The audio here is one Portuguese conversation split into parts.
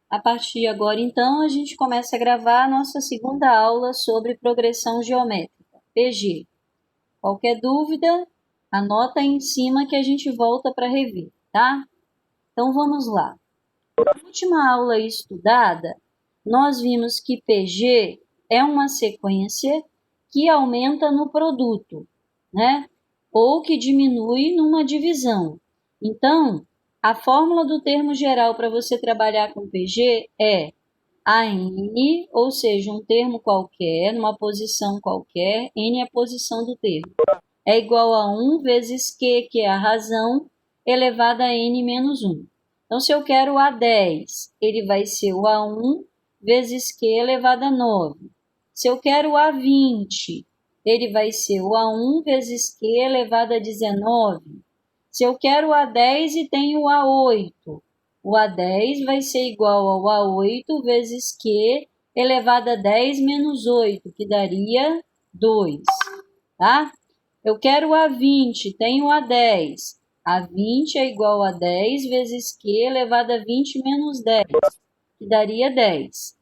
A partir de agora, então, a gente começa a gravar a nossa segunda aula sobre progressão geométrica, PG. Qualquer dúvida, anota aí em cima que a gente volta para rever, tá? Então, vamos lá. Na última aula estudada, nós vimos que PG é uma sequência que aumenta no produto, né? Ou que diminui numa divisão. Então, a fórmula do termo geral para você trabalhar com PG é AN, ou seja, um termo qualquer, numa posição qualquer, N é a posição do termo, é igual a 1 vezes Q, que é a razão, elevado a N menos 1. Então, se eu quero o A10, ele vai ser o A1 vezes Q elevado a 9. Se eu quero o A20, ele vai ser o A1 vezes Q elevado a 19. Se eu quero o A10 e tenho o A8, o A10 vai ser igual ao A8 vezes Q elevado a 10 menos 8, que daria 2, tá? Eu quero o A20, tenho o A10. A20 é igual a 10 vezes Q elevado a 20 menos 10, que daria 10.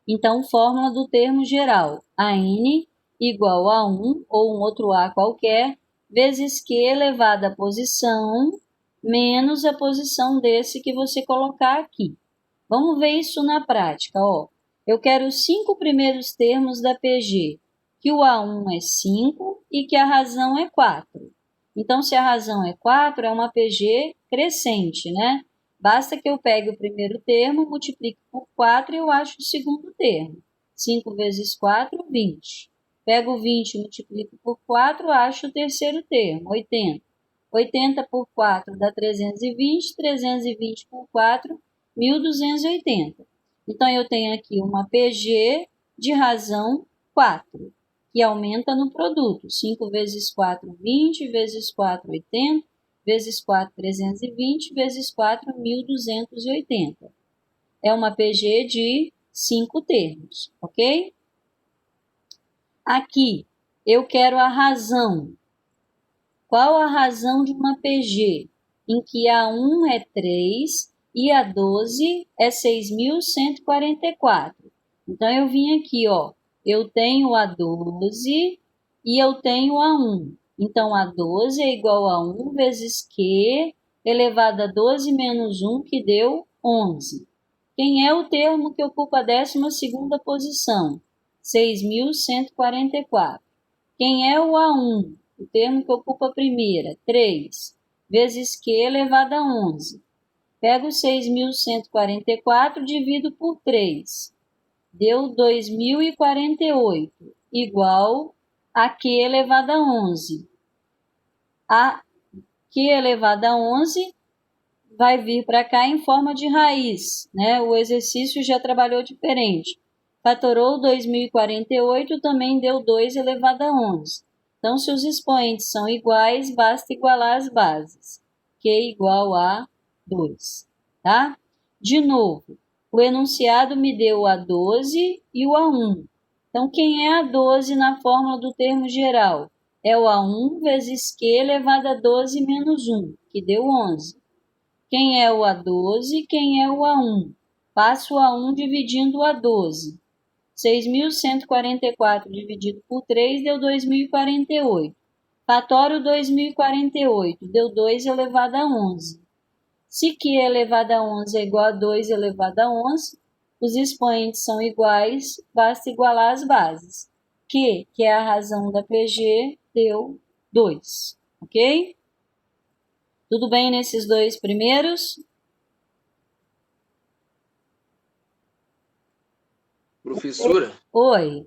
Então, fórmula do termo geral, AN igual a 1, ou um outro A qualquer, vezes Q elevado à posição, menos a posição desse que você colocar aqui. Vamos ver isso na prática, ó. Eu quero os 5 primeiros termos da PG, que o A1 é 5 e que a razão é 4. Então, se a razão é 4, é uma PG crescente, né? Basta que eu pegue o primeiro termo, multiplique por 4 e eu acho o segundo termo. 5 vezes 4, 20. Pego o 20 e multiplico por 4, acho o terceiro termo, 80. 80 por 4 dá 320, 320 por 4, 1280. Então, eu tenho aqui uma PG de razão 4, que aumenta no produto. 5 vezes 4, 20, vezes 4, 80, vezes 4, 320, vezes 4, 1280. É uma PG de 5 termos, ok? Aqui, eu quero a razão. Qual a razão de uma PG em que a 1 é 3 e a 12 é 6.144? Então, eu vim aqui, ó, eu tenho a 12 e eu tenho a 1. Então, a 12 é igual a 1 vezes Q elevado a 12 menos 1, que deu 11. Quem é o termo que ocupa a 12ª posição? 6.144. Quem é o A1? O termo que ocupa a primeira, 3, vezes Q elevado a 11. Pego 6.144, divido por 3. Deu 2.048, igual a Q elevado a 11. A Q elevado a 11 vai vir para cá em forma de raiz, né? O exercício já trabalhou diferente. Fatorou 2.048, também deu 2 elevado a 11. Então, se os expoentes são iguais, basta igualar as bases. Q igual a 2, tá? De novo, o enunciado me deu o A12 e o A1. Então, quem é A12 na fórmula do termo geral? É o A1 vezes Q elevado a 12 menos 1, que deu 11. Quem é o A12? Quem é o A1? Passo o A1 dividindo o A12. 6.144 dividido por 3 deu 2.048. Fatório 2.048 deu 2 elevado a 11. Se Q elevado a 11 é igual a 2 elevado a 11, os expoentes são iguais, basta igualar as bases. Q, que é a razão da PG, deu 2, ok? Tudo bem nesses dois primeiros? Professora, Oi.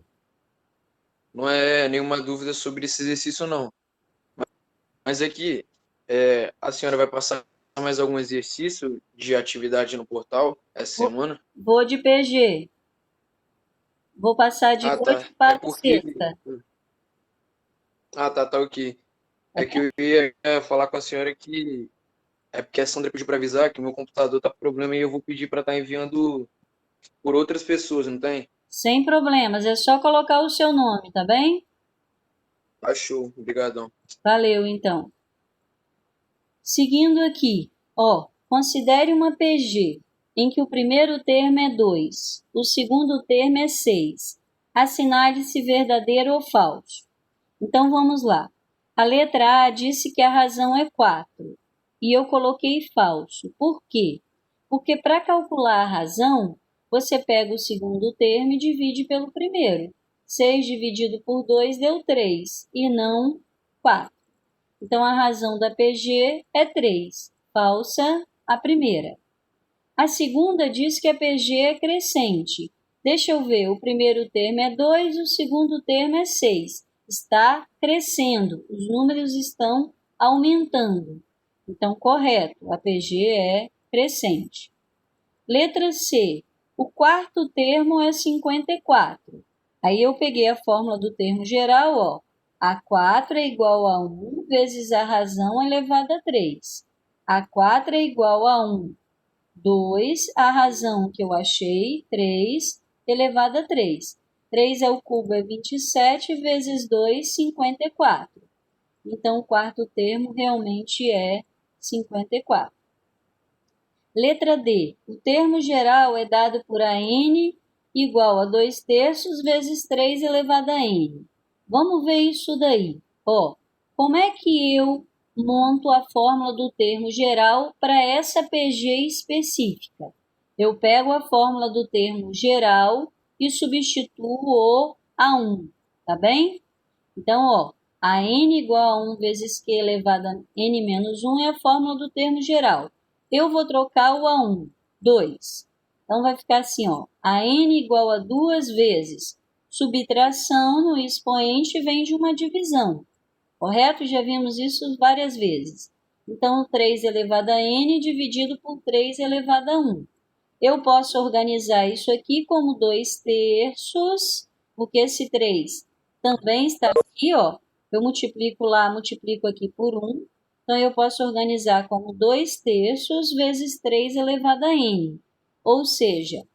não é nenhuma dúvida sobre esse exercício, não. Mas é que a senhora vai passar mais algum exercício de atividade no portal essa semana? Vou de PG. Vou passar de Ah, tá. hoje É para porque. sexta. Ah, tá, ok. Tá É que bom? eu ia falar com a senhora que. É porque a Sandra pediu para avisar que o meu computador tá com problema e eu vou pedir para estar enviando por outras pessoas, não tem? Sem problemas. É só colocar o seu nome, tá bem? Achou. Obrigadão. Valeu, então. Seguindo aqui, ó, considere uma PG. em que o primeiro termo é 2, o segundo termo é 6. Assinale-se verdadeiro ou falso. Então, vamos lá. A letra A disse que a razão é 4, e eu coloquei falso. Por quê? Porque para calcular a razão, você pega o segundo termo e divide pelo primeiro. 6 dividido por 2 deu 3, e não 4. Então, a razão da PG é 3. Falsa a primeira. A segunda diz que a PG é crescente. Deixa eu ver, o primeiro termo é 2, o segundo termo é 6. Está crescendo, os números estão aumentando. Então, correto, a PG é crescente. Letra C, o quarto termo é 54. Aí eu peguei a fórmula do termo geral, ó. A4 é igual a 1 vezes a razão elevada a 3. A4 é igual a 1. 2, a razão que eu achei, 3, elevado a 3. 3 ao cubo é 27, vezes 2, 54. Então, o quarto termo realmente é 54. Letra D. O termo geral é dado por AN igual a 2/3 vezes 3 elevado a N. Vamos ver isso daí. Ó, como é que eu monto a fórmula do termo geral para essa PG específica? Eu pego a fórmula do termo geral e substituo o a 1, tá bem? Então, ó, a n igual a 1 vezes q elevado a n menos 1 é a fórmula do termo geral. Eu vou trocar o a 1, 2. Então, vai ficar assim, ó, a n igual a 2 vezes subtração no expoente vem de uma divisão. Correto? Já vimos isso várias vezes. Então, 3 elevado a n dividido por 3 elevado a 1. Eu posso organizar isso aqui como 2/3, porque esse 3 também está aqui, ó. Eu multiplico lá, multiplico aqui por 1. Então, eu posso organizar como 2/3 vezes 3 elevado a n. Ou seja,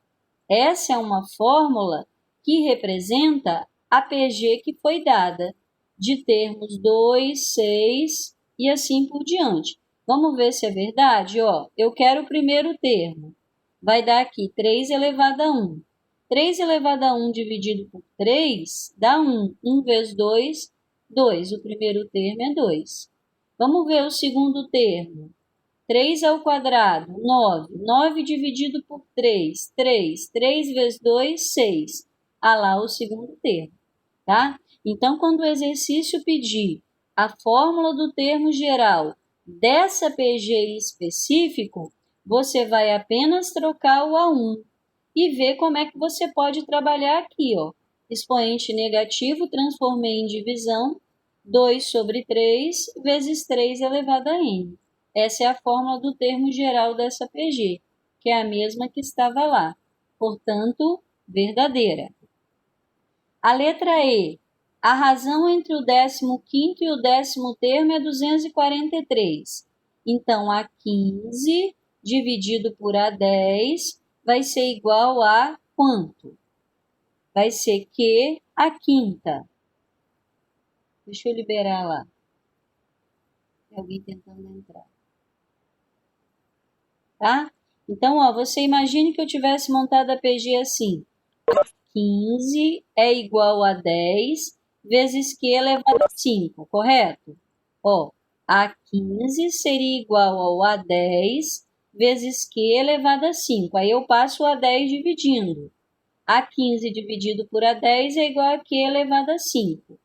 essa é uma fórmula que representa a PG que foi dada, de termos 2, 6 e assim por diante. Vamos ver se é verdade? Ó, eu quero o primeiro termo. Vai dar aqui 3 elevado a 1. 3 elevado a 1 dividido por 3 dá 1. 1 vezes 2, 2. O primeiro termo é 2. Vamos ver o segundo termo. 3 ao quadrado, 9. 9 dividido por 3, 3. 3 vezes 2, 6. Ah lá o segundo termo, tá? Então, quando o exercício pedir a fórmula do termo geral dessa PG específico, você vai apenas trocar o A1 e ver como é que você pode trabalhar aqui, ó. Expoente negativo, transformei em divisão, 2 sobre 3 vezes 3 elevado a n. Essa é a fórmula do termo geral dessa PG, que é a mesma que estava lá. Portanto, verdadeira. A letra E. A razão entre o 15º e o 10º termo é 243. Então, a 15 dividido por a 10 vai ser igual a quanto? Vai ser Q a quinta. Deixa eu liberar lá. Tem alguém tentando entrar. Tá? Então, ó, você imagine que eu tivesse montado a PG assim. 15 é igual a 10 vezes Q elevado a 5, correto? Ó, a 15 seria igual ao a 10 vezes Q elevado a 5. Aí eu passo o a 10 dividindo. A 15 dividido por a 10 é igual a Q elevado a 5.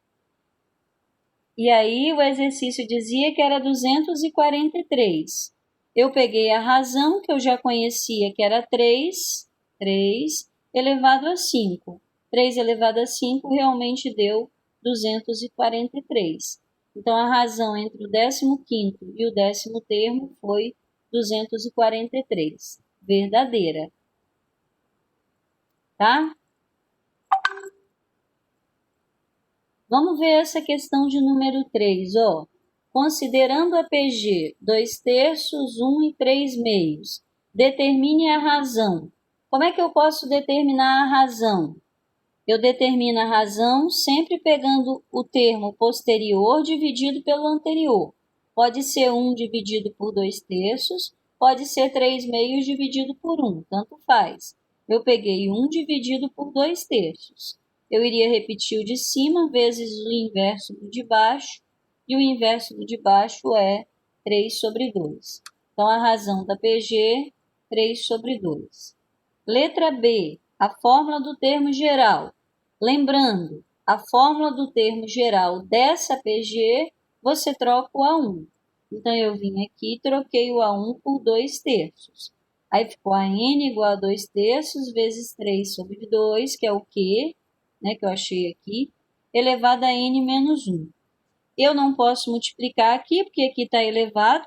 E aí o exercício dizia que era 243. Eu peguei a razão, que eu já conhecia, que era 3 elevado a 5. 3 elevado a 5 realmente deu 243. Então, a razão entre o 15º e o 10º termo foi 243. Verdadeira. Tá? Vamos ver essa questão de número 3, ó. Considerando a PG 2/3, 1 e 3/2, determine a razão. Como é que eu posso determinar a razão? Eu determino a razão sempre pegando o termo posterior dividido pelo anterior. Pode ser 1 dividido por 2/3 pode ser 3 meios dividido por 1, tanto faz. Eu peguei 1 dividido por 2 terços. Eu iria repetir o de cima vezes o inverso do de baixo, e o inverso do de baixo é 3 sobre 2. Então, a razão da PG, 3 sobre 2. Letra B, a fórmula do termo geral. Lembrando, a fórmula do termo geral dessa PG, você troca o A1. Então, eu vim aqui e troquei o A1 por 2 terços. Aí ficou a N igual a 2 terços vezes 3 sobre 2, que é o Q, né, que eu achei aqui, elevado a N menos 1. Eu não posso multiplicar aqui, porque aqui está elevado.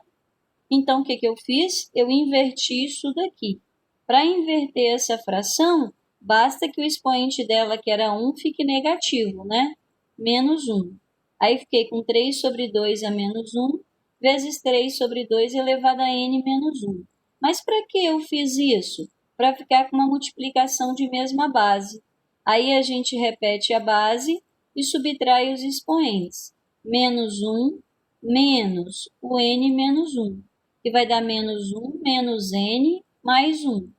Então, o que eu fiz? Eu inverti isso daqui. Para inverter essa fração, basta que o expoente dela, que era 1, fique negativo, né? Menos 1. Aí, fiquei com 3 sobre 2 a menos 1, vezes 3 sobre 2 elevado a N menos 1. Mas para que eu fiz isso? Para ficar com uma multiplicação de mesma base. Aí, a gente repete a base e subtrai os expoentes. Menos 1 menos o N menos 1, que vai dar menos 1 menos N mais 1.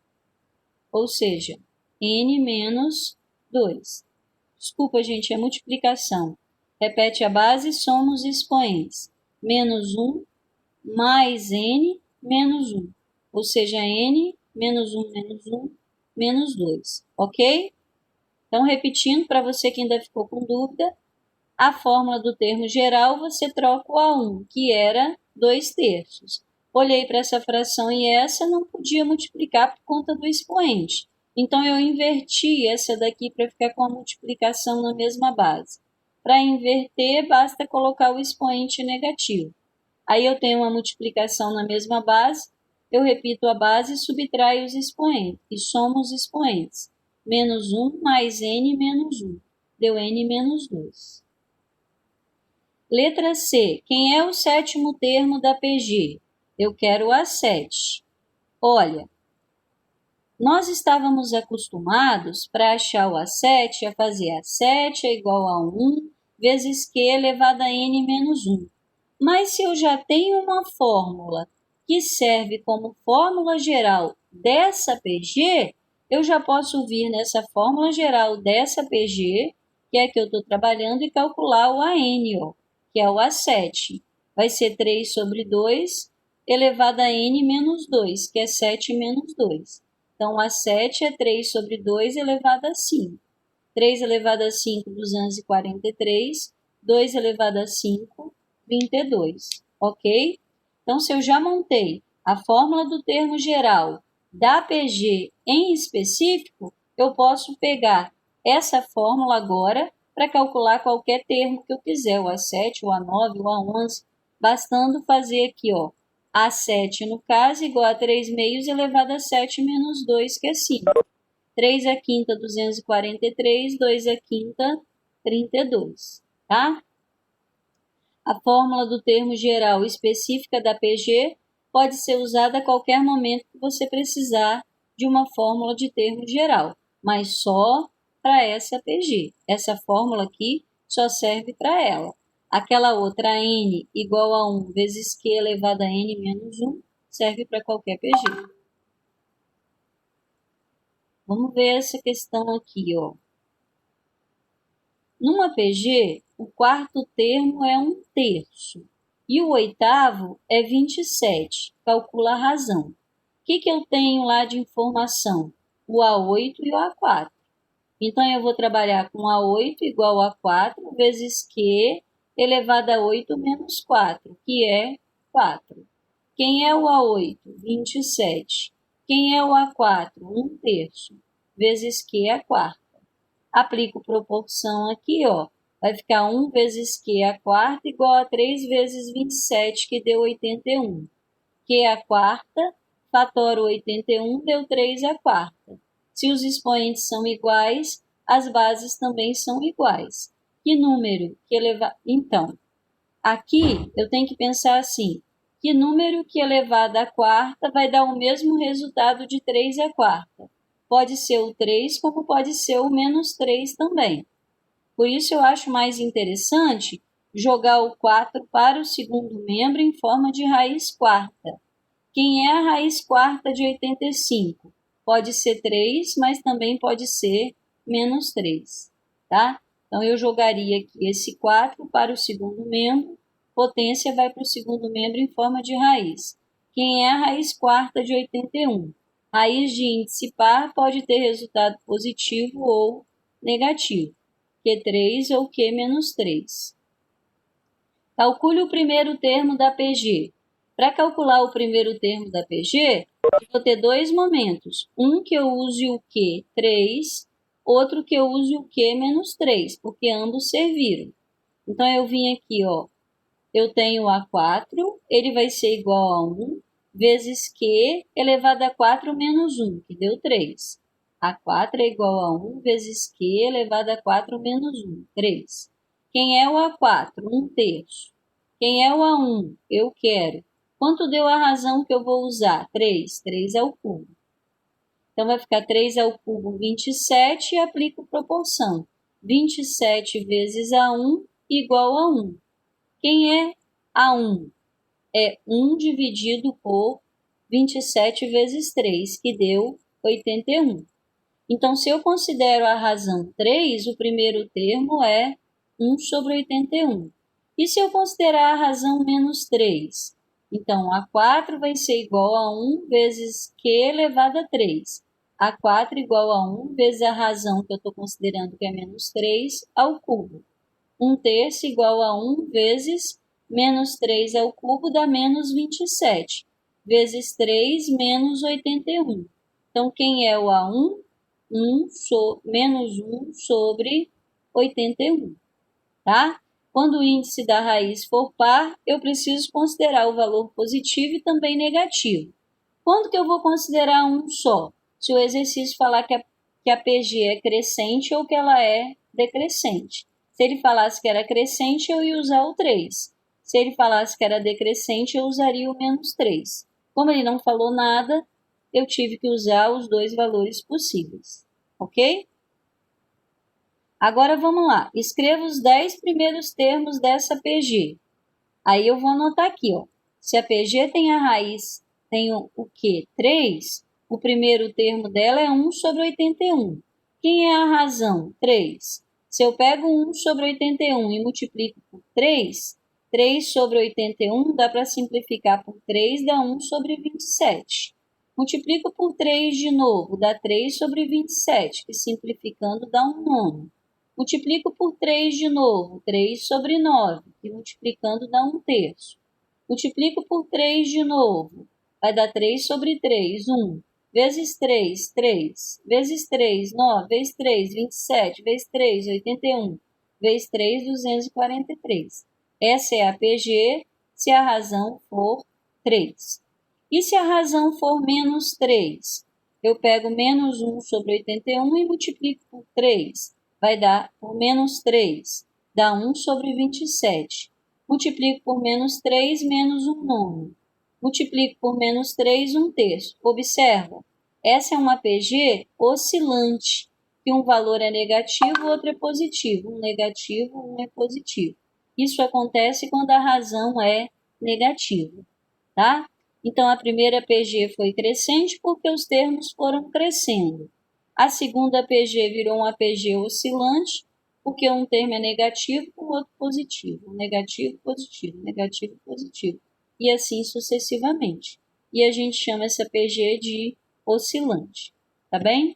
Ou seja, N menos 2. Desculpa, gente, é multiplicação. Repete a base, soma os expoentes. Menos 1 mais N menos 1. Ou seja, N menos 1 menos 1 menos 2. Ok? Então, repetindo, para você que ainda ficou com dúvida, a fórmula do termo geral, você troca o A1, que era 2 terços. Olhei para essa fração e essa não podia multiplicar por conta do expoente. Então, eu inverti essa daqui para ficar com a multiplicação na mesma base. Para inverter, basta colocar o expoente negativo. Aí eu tenho uma multiplicação na mesma base, eu repito a base e subtraio os expoentes, e somo os expoentes. Menos 1 mais N menos 1, deu N menos 2. Letra C. Quem é o sétimo termo da PG? Eu quero o A7. Olha, nós estávamos acostumados para achar o A7 a fazer A7 é igual a 1 vezes Q elevado a N menos 1. Mas se eu já tenho uma fórmula que serve como fórmula geral dessa PG, eu já posso vir nessa fórmula geral dessa PG, que é a que eu estou trabalhando, e calcular o AN, ó, que é o A7. Vai ser 3 sobre 2 elevado a N menos 2, que é 7 menos 2. Então, A7 é 3 sobre 2 elevado a 5. 3 elevado a 5, 243. 2 elevado a 5, 32. Ok? Então, se eu já montei a fórmula do termo geral da PG em específico, eu posso pegar essa fórmula agora para calcular qualquer termo que eu quiser, o A7, o A9, o A11, bastando fazer aqui, ó, A7, no caso, igual a 3 meios elevado a 7 menos 2, que é 5. 3 à quinta, 243, 2 à quinta, 32, tá? A fórmula do termo geral específica da PG pode ser usada a qualquer momento que você precisar de uma fórmula de termo geral, mas só para essa PG. Essa fórmula aqui só serve para ela. Aquela outra N igual a 1 vezes Q elevado a N menos 1 serve para qualquer PG. Vamos ver essa questão aqui, ó. Numa PG, o quarto termo é 1 terço e o oitavo é 27. Calcula a razão. O que eu tenho lá de informação? O A8 e o A4. Então, eu vou trabalhar com A8 igual a 4 vezes Q elevado a 8 menos 4, que é 4. Quem é o A8? 27. Quem é o A4? 1 terço vezes Q é a quarta. Aplico proporção aqui, ó. Vai ficar 1 vezes Q a quarta igual a 3 vezes 27, que deu 81. Q a quarta, fator 81, deu 3 a quarta. Se os expoentes são iguais, as bases também são iguais. Que número que eleva... Então, aqui eu tenho que pensar assim. Que número que elevado à quarta vai dar o mesmo resultado de 3 à quarta? Pode ser o 3, como pode ser o menos 3 também. Por isso, eu acho mais interessante jogar o 4 para o segundo membro em forma de raiz quarta. Quem é a raiz quarta de 85? Pode ser 3, mas também pode ser menos 3, tá? Então, eu jogaria aqui esse 4 para o segundo membro, potência vai para o segundo membro em forma de raiz. Quem é a raiz quarta de 81? Raiz de índice par pode ter resultado positivo ou negativo, Q3 ou Q menos 3. Calcule o primeiro termo da PG. Para calcular o primeiro termo da PG, eu vou ter dois momentos. Um que eu use o Q3, outro que eu use o Q menos 3, porque ambos serviram. Então, eu vim aqui, ó, eu tenho A4, ele vai ser igual a 1, vezes Q elevado a 4 menos 1, que deu 3. A4 é igual a 1 vezes Q elevado a 4 menos 1, 3. Quem é o A4? 1/3. Quem é o A1? Eu quero. Quanto deu a razão que eu vou usar? 3. 3 ao cubo. Então, vai ficar 3 ao cubo, 27, e aplico proporção. 27 vezes A1 igual a 1. Quem é A1? É 1 dividido por 27 vezes 3, que deu 81. Então, se eu considero a razão 3, o primeiro termo é 1 sobre 81. E se eu considerar a razão menos 3? Então, A4 vai ser igual a 1 vezes Q elevado a 3. A4 igual a 1 vezes a razão que eu estou considerando que é menos 3 ao cubo. 1/3 igual a 1 vezes menos 3 ao cubo dá menos 27, vezes 3 menos 81. Então, quem é o A1? Menos 1 sobre 81, tá? Quando o índice da raiz for par, eu preciso considerar o valor positivo e também negativo. Quando que eu vou considerar um só? Se o exercício falar que a PG é crescente ou que ela é decrescente. Se ele falasse que era crescente, eu ia usar o 3. Se ele falasse que era decrescente, eu usaria o menos 3. Como ele não falou nada, eu tive que usar os dois valores possíveis, ok? Agora vamos lá, escreva os 10 primeiros termos dessa PG. Aí eu vou anotar aqui, ó. Se a PG tem a raiz, tem o quê? 3, o primeiro termo dela é 1 sobre 81. Quem é a razão? 3. Se eu pego 1 sobre 81 e multiplico por 3, 3 sobre 81 dá para simplificar por 3, dá 1 sobre 27. Multiplico por 3 de novo, dá 3 sobre 27, que simplificando dá 1/9. Multiplico por 3 de novo, 3 sobre 9, que multiplicando dá 1/3. Multiplico por 3 de novo, vai dar 3 sobre 3, 1. Vezes 3, 3. Vezes 3, 9. Vezes 3, 27. Vezes 3, 81. Vezes 3, 243. Essa é a PG se a razão for 3. E se a razão for menos 3? Eu pego menos 1 sobre 81 e multiplico por 3. Vai dar por menos 3. Dá 1 sobre 27. Multiplico por menos 3, menos 1/9. Multiplico por menos 3, 1/3. Observa, essa é uma PG oscilante, que um valor é negativo, o outro é positivo. Um negativo, um é positivo. Isso acontece quando a razão é negativa, tá? Então, a primeira PG foi crescente porque os termos foram crescendo. A segunda PG virou uma PG oscilante, porque um termo é negativo, o outro positivo. Negativo, positivo, negativo, positivo. E assim sucessivamente. E a gente chama essa PG de oscilante. Tá bem?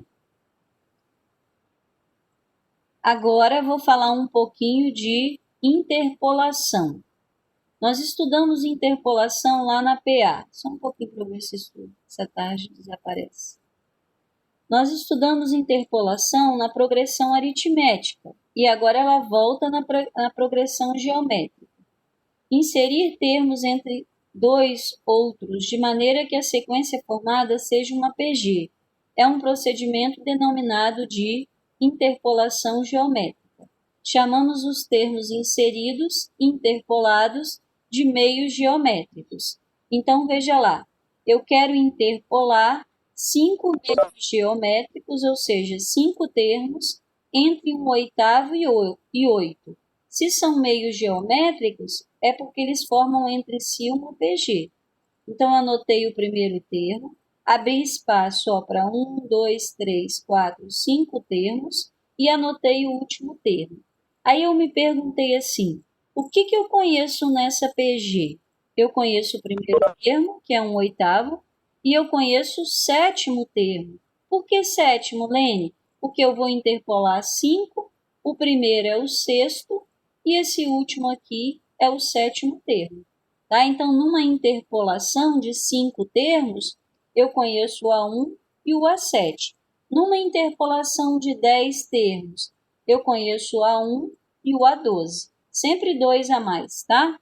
Agora vou falar um pouquinho de interpolação. Nós estudamos interpolação lá na PA. Só um pouquinho para eu ver se essa tarde desaparece. Nós estudamos interpolação na progressão aritmética e agora ela volta na progressão geométrica. Inserir termos entre dois outros de maneira que a sequência formada seja uma PG. É um procedimento denominado de interpolação geométrica. Chamamos os termos inseridos, interpolados, de meios geométricos. Então, veja lá, eu quero interpolar 5 meios geométricos, ou seja, 5 termos, entre 1/8 e 8. Se são meios geométricos, é porque eles formam entre si uma PG. Então, anotei o primeiro termo, abri espaço só para 1, 2, 3, 4, 5 termos e anotei o último termo. Aí eu me perguntei assim, o que eu conheço nessa PG? Eu conheço o primeiro termo, que é 1/8, e eu conheço o sétimo termo. Por que sétimo, Lene? Porque eu vou interpolar 5, o primeiro é o sexto e esse último aqui é o sétimo termo. Tá? Então, numa interpolação de 5 termos, eu conheço o A1 e o A7. Numa interpolação de 10 termos, eu conheço o A1 e o A12. Sempre 2 a mais, tá?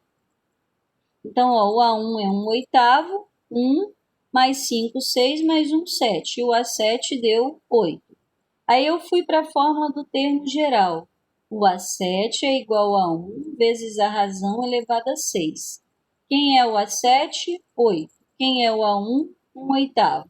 Então, ó, o A1 é 1/8, 1 mais 5, 6, mais 1, 7. E o A7 deu 8. Aí eu fui para a fórmula do termo geral. O A7 é igual a 1 vezes a razão elevada a 6. Quem é o A7? 8. Quem é o A1? 1/8.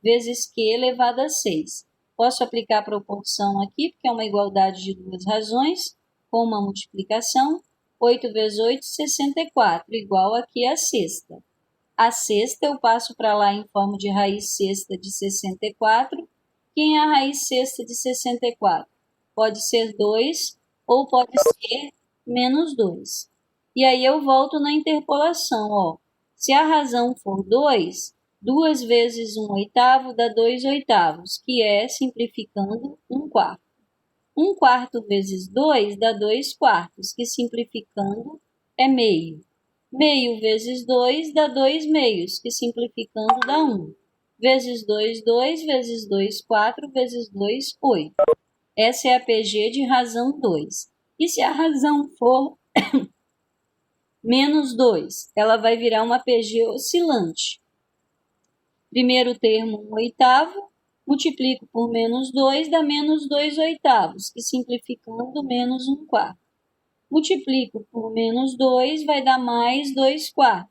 Vezes Q elevado a 6. Posso aplicar a proporção aqui, porque é uma igualdade de duas razões, com uma multiplicação. 8 vezes 8, 64, igual aqui a sexta. A sexta eu passo para lá em forma de raiz sexta de 64. Quem é a raiz sexta de 64? Pode ser 2 ou pode ser menos 2. E aí eu volto na interpolação, ó. Se a razão for 2, 2 vezes 1/8 dá 2/8, que é, simplificando, 1/4. 1/4 vezes 2 dá 2/4, que simplificando é meio. Meio vezes 2 dá 2 meios, que simplificando dá 1. Vezes 2, 2, vezes 2, 4, vezes 2, 8. Essa é a PG de razão 2. E se a razão for menos 2, ela vai virar uma PG oscilante. Primeiro termo, 1/8, multiplico por menos 2, dá menos 2/8, que simplificando, menos 1/4. Multiplico por menos 2, vai dar mais 2/4,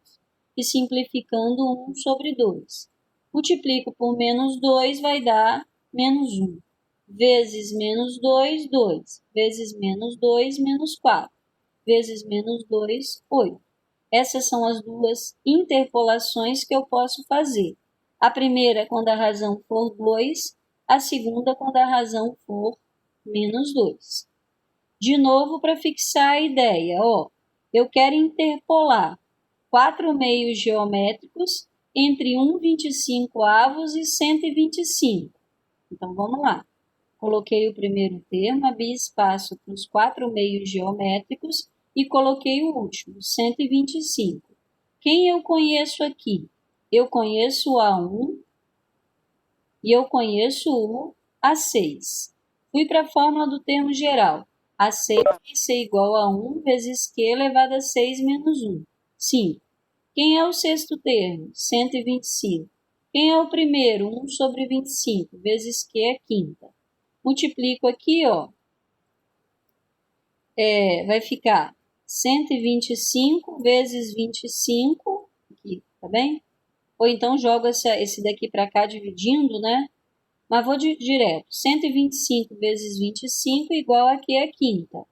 que simplificando 1 sobre 2. Multiplico por menos 2, vai dar menos 1. Vezes menos 2, 2. Vezes menos 2, menos 4. Vezes menos 2, 8. Essas são as duas interpolações que eu posso fazer. A primeira quando a razão for 2, a segunda quando a razão for menos 2. De novo, para fixar a ideia, ó, eu quero interpolar 4 meios geométricos entre 1/25 e 125. Então, vamos lá. Coloquei o primeiro termo, abri espaço para os 4 meios geométricos e coloquei o último, 125. Quem eu conheço aqui? Eu conheço o A1 e eu conheço o A6. Fui para a fórmula do termo geral. A6 vai ser igual a 1 vezes Q elevado a 6 menos 1. 5. Quem é o sexto termo? 125. Quem é o primeiro? 1 sobre 25 vezes Q é quinta. Multiplico aqui, ó. Vai ficar 125 vezes 25, aqui, tá bem? Ou então jogo esse daqui para cá dividindo, né? Mas vou direto. 125 vezes 25 igual aqui a quinta.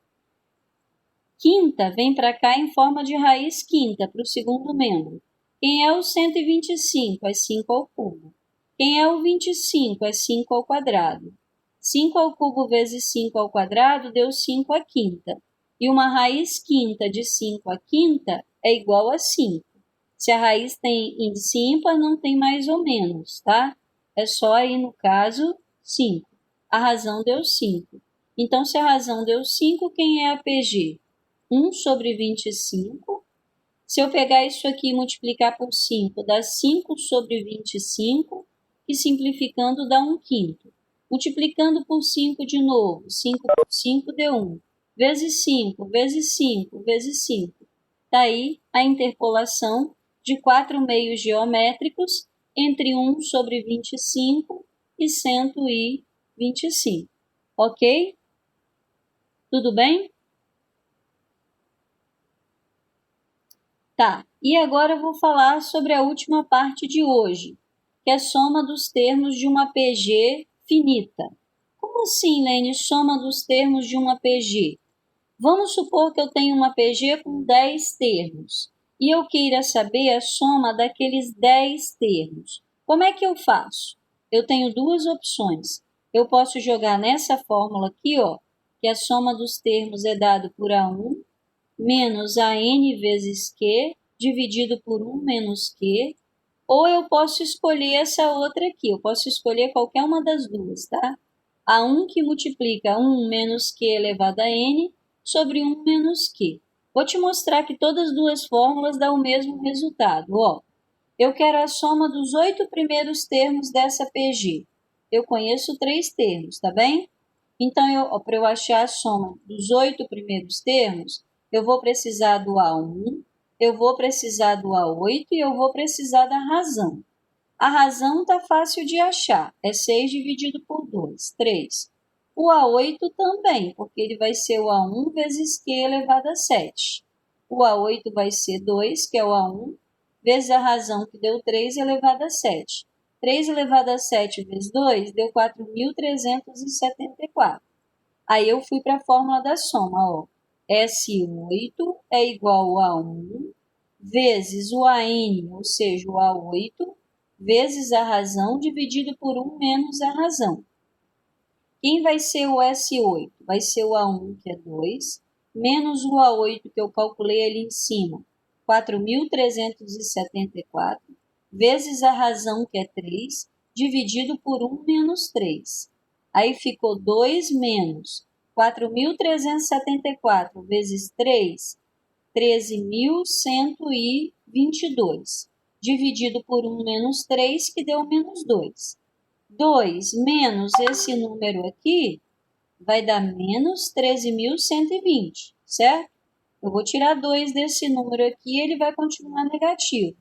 Quinta vem para cá em forma de raiz quinta para o segundo membro. Quem é o 125? É 5 ao cubo. Quem é o 25? É 5 ao quadrado. 5 ao cubo vezes 5 ao quadrado deu 5 à quinta. E uma raiz quinta de 5 à quinta é igual a 5. Se a raiz tem índice ímpar, não tem mais ou menos, tá? É só aí, no caso, 5. A razão deu 5. Então, se a razão deu 5, quem é a PG? 1 sobre 25. Se eu pegar isso aqui e multiplicar por 5, dá 5 sobre 25, e simplificando dá 1/5. Multiplicando por 5 de novo, 5 por 5 deu 1. Vezes 5, vezes 5, vezes 5. Está aí a interpolação de 4 meios geométricos entre 1 sobre 25 e 125. Ok? Tudo bem? Tá, e agora eu vou falar sobre a última parte de hoje, que é a soma dos termos de uma PG finita. Como assim, Lene, soma dos termos de uma PG? Vamos supor que eu tenho uma PG com 10 termos. e eu queira saber a soma daqueles 10 termos. Como é que eu faço? Eu tenho duas opções. Eu posso jogar nessa fórmula aqui, ó, que a soma dos termos é dado por A1 menos AN vezes Q, dividido por 1 menos Q, ou eu posso escolher essa outra aqui, eu posso escolher qualquer uma das duas, tá? A1 que multiplica 1 menos Q elevado a N sobre 1 menos Q. Vou te mostrar que todas as duas fórmulas dão o mesmo resultado, ó. Eu quero a soma dos 8 primeiros termos dessa PG. Eu conheço 3 termos, tá bem? Então, para eu achar a soma dos 8 primeiros termos, eu vou precisar do A1, eu vou precisar do A8 e eu vou precisar da razão. A razão está fácil de achar, é 6 dividido por 2, 3. O A8 também, porque ele vai ser o A1 vezes Q elevado a 7. O A8 vai ser 2, que é o A1, vezes a razão, que deu 3 elevado a 7. 3 elevado a 7 vezes 2 deu 4.374. Aí eu fui para a fórmula da soma, ó. S8 é igual a 1 vezes o AN, ou seja, o A8, vezes a razão dividido por 1 menos a razão. Quem vai ser o S8? Vai ser o A1, que é 2, menos o A8, que eu calculei ali em cima, 4.374, vezes a razão, que é 3, dividido por 1 menos 3. Aí ficou 2 menos 4.374 vezes 3, 13.122, dividido por 1 menos 3, que deu menos 2. 2 menos esse número aqui vai dar menos 13.120, certo? Eu vou tirar 2 desse número aqui e ele vai continuar negativo.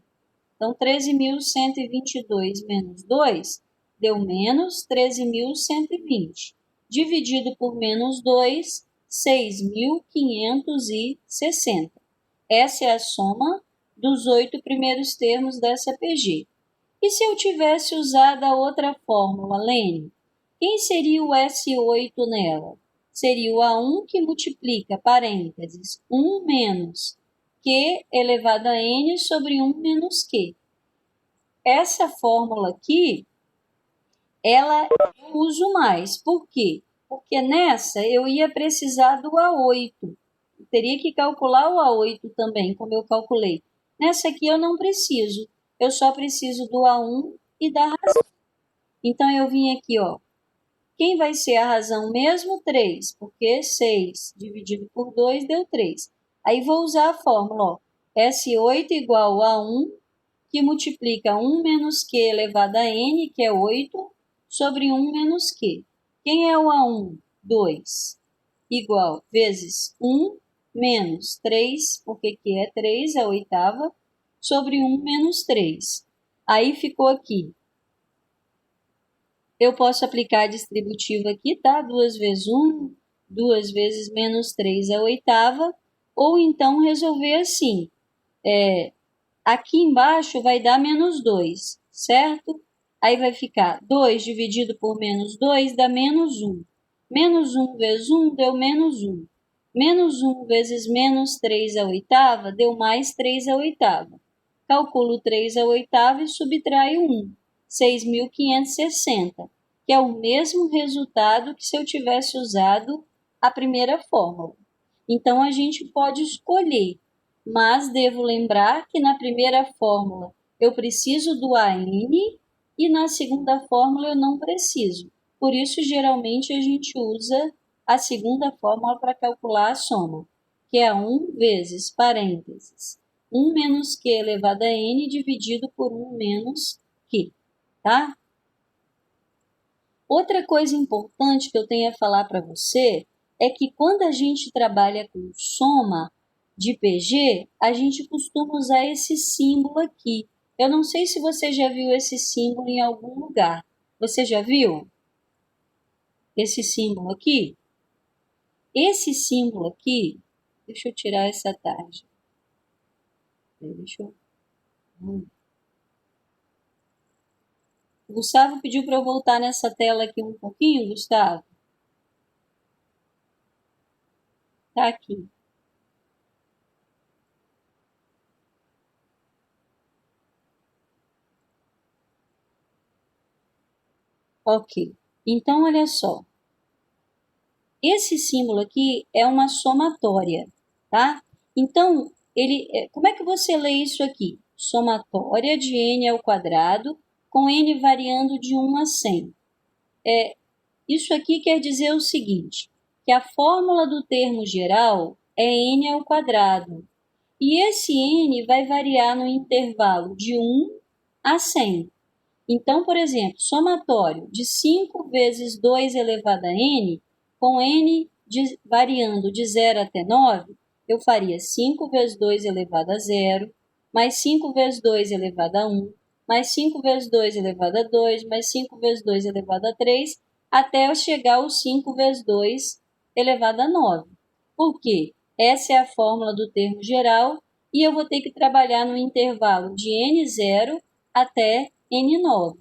Então, 13.122 menos 2 deu menos 13.120. Dividido por menos 2, 6.560. Essa é a soma dos 8 primeiros termos dessa PG. E se eu tivesse usado a outra fórmula, Lene? Quem seria o S8 nela? Seria o A1 que multiplica, parênteses, 1 menos Q elevado a N sobre 1 menos Q. Essa fórmula aqui, ela eu uso mais. Por quê? Porque nessa eu ia precisar do A8. Eu teria que calcular o A8 também, como eu calculei. Nessa aqui eu não preciso. Eu só preciso do A1 e da razão. Então, eu vim aqui, ó. Quem vai ser a razão mesmo? 3, porque 6 dividido por 2 deu 3. Aí, vou usar a fórmula, ó. S8 igual a 1, que multiplica 1 menos Q elevado a N, que é 8, sobre 1 menos Q. Quem é o A1? 2. Igual, vezes 1 menos 3, porque Q é 3, é a oitava, sobre 1 menos 3. Aí ficou aqui. Eu posso aplicar a distributiva aqui, tá? 2 vezes 1, 2 vezes menos 3 é a oitava. Ou então resolver assim. Aqui embaixo vai dar menos 2, certo? Aí vai ficar 2 dividido por menos 2 dá menos 1. Menos 1 vezes 1 deu menos 1. Menos 1 vezes menos 3 à oitava deu mais 3 à oitava. Calculo 3 à oitava e subtraio 1, 6.560, que é o mesmo resultado que se eu tivesse usado a primeira fórmula. Então, a gente pode escolher, mas devo lembrar que na primeira fórmula eu preciso do AN e na segunda fórmula eu não preciso. Por isso, geralmente, a gente usa a segunda fórmula para calcular a soma, que é 1 vezes, parênteses, 1 menos Q elevado a N dividido por 1 menos Q, tá? Outra coisa importante que eu tenho a falar para você é que quando a gente trabalha com soma de PG, a gente costuma usar esse símbolo aqui. Eu não sei se você já viu esse símbolo em algum lugar. Você já viu esse símbolo aqui? Esse símbolo aqui, deixa eu tirar essa tarja. Deixa eu... O Gustavo pediu para eu voltar nessa tela aqui um pouquinho, Gustavo. Tá aqui. Ok. Então, olha só. Esse símbolo aqui é uma somatória, tá? Então, como é que você lê isso aqui? Somatória de n ao quadrado, com n variando de 1 a 100. Isso aqui quer dizer o seguinte, que a fórmula do termo geral é n ao quadrado. E esse n vai variar no intervalo de 1 a 100. Então, por exemplo, somatório de 5 vezes 2 elevado a n, com n variando de 0 até 9, eu faria 5 vezes 2 elevado a 0, mais 5 vezes 2 elevado a 1, mais 5 vezes 2 elevado a 2, mais 5 vezes 2 elevado a 3, até eu chegar ao 5 vezes 2 elevado a 9. Por quê? Essa é a fórmula do termo geral e eu vou ter que trabalhar no intervalo de n0 até n9.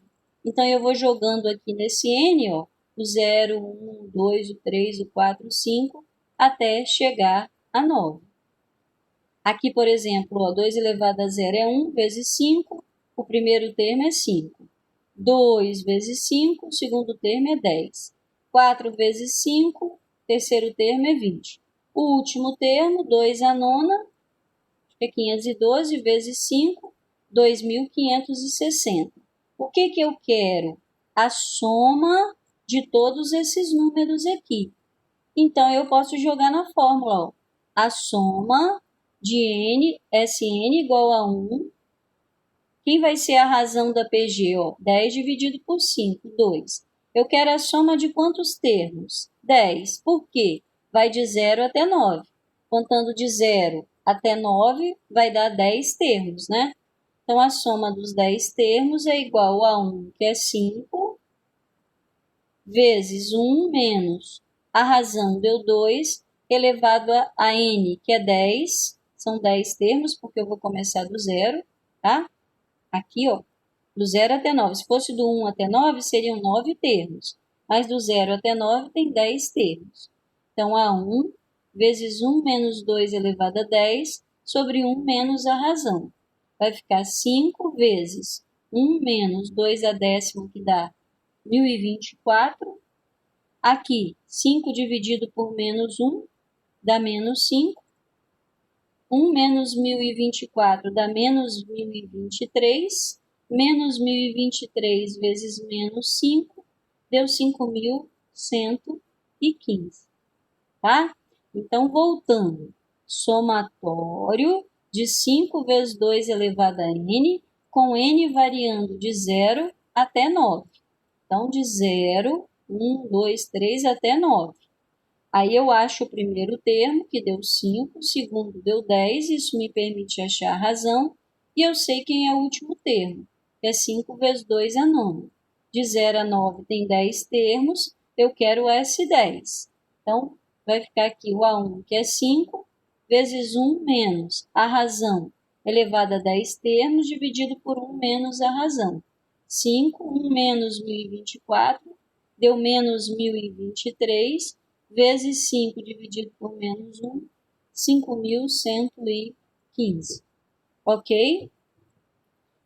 Então, eu vou jogando aqui nesse n, ó, o 0, 1, 2, o 3, o 4, o 5, até chegar a 9. Aqui, por exemplo, ó, 2 elevado a 0 é 1 vezes 5, o primeiro termo é 5. 2 vezes 5, o segundo termo é 10. 4 vezes 5, o terceiro termo é 20. O último termo, 2 a nona, é 512 vezes 5, 2.560. O que eu quero? A soma de todos esses números aqui. Então, eu posso jogar na fórmula, ó, a soma de n, Sn igual a 1. Quem vai ser a razão da PG? Ó? 10 dividido por 5, 2. Eu quero a soma de quantos termos? 10. Por quê? Vai de 0 até 9. Contando de 0 até 9, vai dar 10 termos, né? Então, a soma dos 10 termos é igual a 1, que é 5, vezes 1 menos a razão deu 2, elevado a n, que é 10. São 10 termos, porque eu vou começar do 0, tá? Aqui, ó, do 0 até 9. Se fosse do 1 até 9, seriam 9 termos. Mas do 0 até 9 tem 10 termos. Então, a 1 vezes 1 menos 2 elevado a 10 sobre 1 menos a razão. Vai ficar 5 vezes 1 menos 2 a décimo, que dá 1024. Aqui, 5 dividido por menos 1 dá menos 5. 1 menos 1024 dá menos 1023. Menos 1023 vezes menos 5 deu 5.115. Tá? Então, voltando. Somatório de 5 vezes 2 elevado a n, com n variando de 0 até 9. Então, de 0, 1, 2, 3 até 9. Aí eu acho o primeiro termo, que deu 5, o segundo deu 10, isso me permite achar a razão, e eu sei quem é o último termo, que é 5 vezes 2 é 9. De 0 a 9 tem 10 termos, eu quero o S10. Então, vai ficar aqui o A1, que é 5, vezes 1 menos a razão elevado a 10 termos, dividido por 1 menos a razão. 5, 1 menos 1024, deu menos 1023, vezes 5 dividido por menos 1, 5.115. Ok?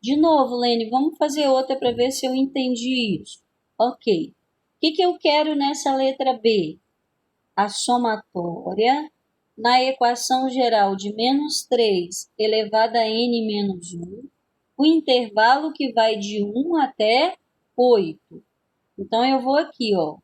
De novo, Lene, vamos fazer outra para ver se eu entendi isso. Ok. O que eu quero nessa letra B? A somatória na equação geral de menos 3 elevado a n menos 1, o intervalo que vai de 1 até 8. Então, eu vou aqui, ó.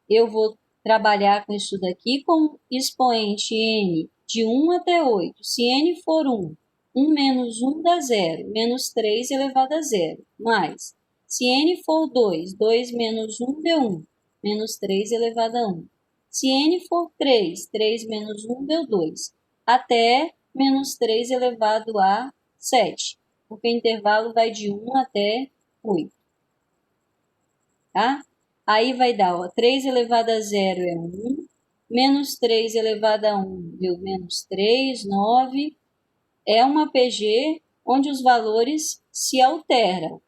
Eu vou trabalhar com isso daqui com expoente n de 1 até 8. Se n for 1, 1 menos 1 dá 0, menos 3 elevado a 0, mais. Se n for 2, 2 menos 1 deu 1, menos 3 elevado a 1. Se n for 3, 3 menos 1 deu 2, até menos 3 elevado a 7, porque o intervalo vai de 1 até 8. Tá? Aí vai dar, ó, 3 elevado a 0 é 1, menos 3 elevado a 1 deu menos 3, 9. É uma PG onde os valores se alteram,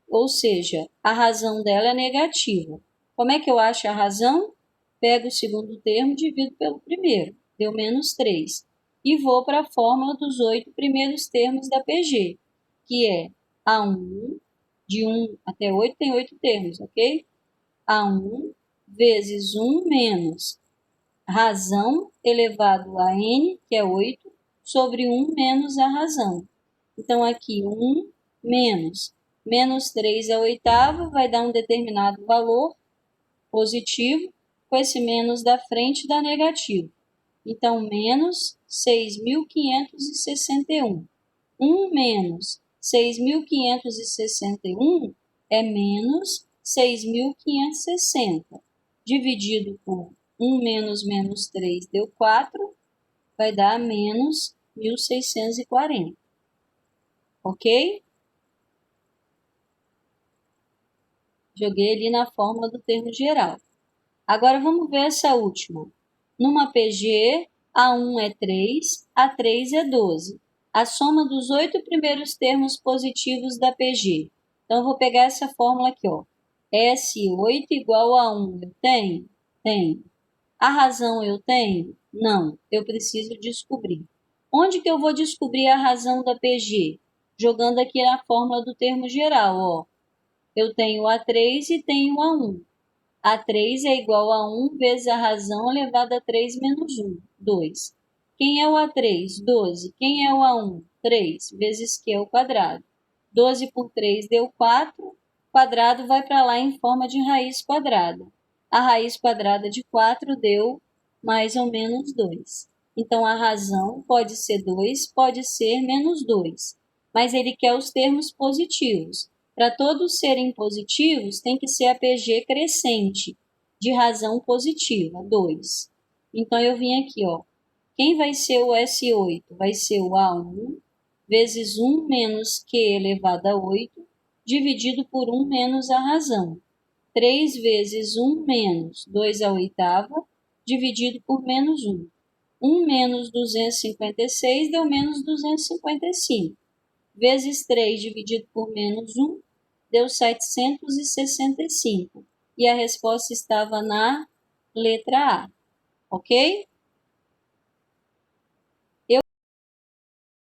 ou seja, a razão dela é negativa. Como é que eu acho a razão? Pego o segundo termo, divido pelo primeiro, deu menos 3. E vou para a fórmula dos 8 primeiros termos da PG, que é A1 De 1 até 8 tem 8 termos, ok? A1 vezes 1 menos razão elevado a n, que é 8, sobre 1 menos a razão. Então, aqui 1 menos 3 à oitava vai dar um determinado valor positivo, com esse menos da frente dá negativo. Então, menos 6.561. 1 menos 6.561 é menos 6.560. Dividido por 1 menos 3 deu 4, vai dar menos 1.640. Ok? Joguei ali na fórmula do termo geral. Agora vamos ver essa última. Numa PG, A1 é 3, A3 é 12. A soma dos 8 primeiros termos positivos da PG. Então, eu vou pegar essa fórmula aqui, ó. S8 igual a 1, eu tenho? Tenho. A razão eu tenho? Não, eu preciso descobrir. Onde que eu vou descobrir a razão da PG? Jogando aqui na fórmula do termo geral, ó. Eu tenho A3 e tenho A1. A3 é igual a 1 vezes a razão elevada a 3 menos 1, 2. Quem é o A3? 12. Quem é o A1? 3 vezes Q ao quadrado. 12 por 3 deu 4. Quadrado vai para lá em forma de raiz quadrada. A raiz quadrada de 4 deu mais ou menos 2. Então, a razão pode ser 2, pode ser menos 2. Mas ele quer os termos positivos. Para todos serem positivos, tem que ser a PG crescente, de razão positiva, 2. Então, eu vim aqui, ó. Quem vai ser o S8? Vai ser o A1 vezes 1 menos Q elevado a 8, dividido por 1 menos a razão. 3 vezes 1 menos 2 à oitava, dividido por menos 1. 1 menos 256 deu menos 255. Vezes 3 dividido por menos 1, deu 765. E a resposta estava na letra A. Ok?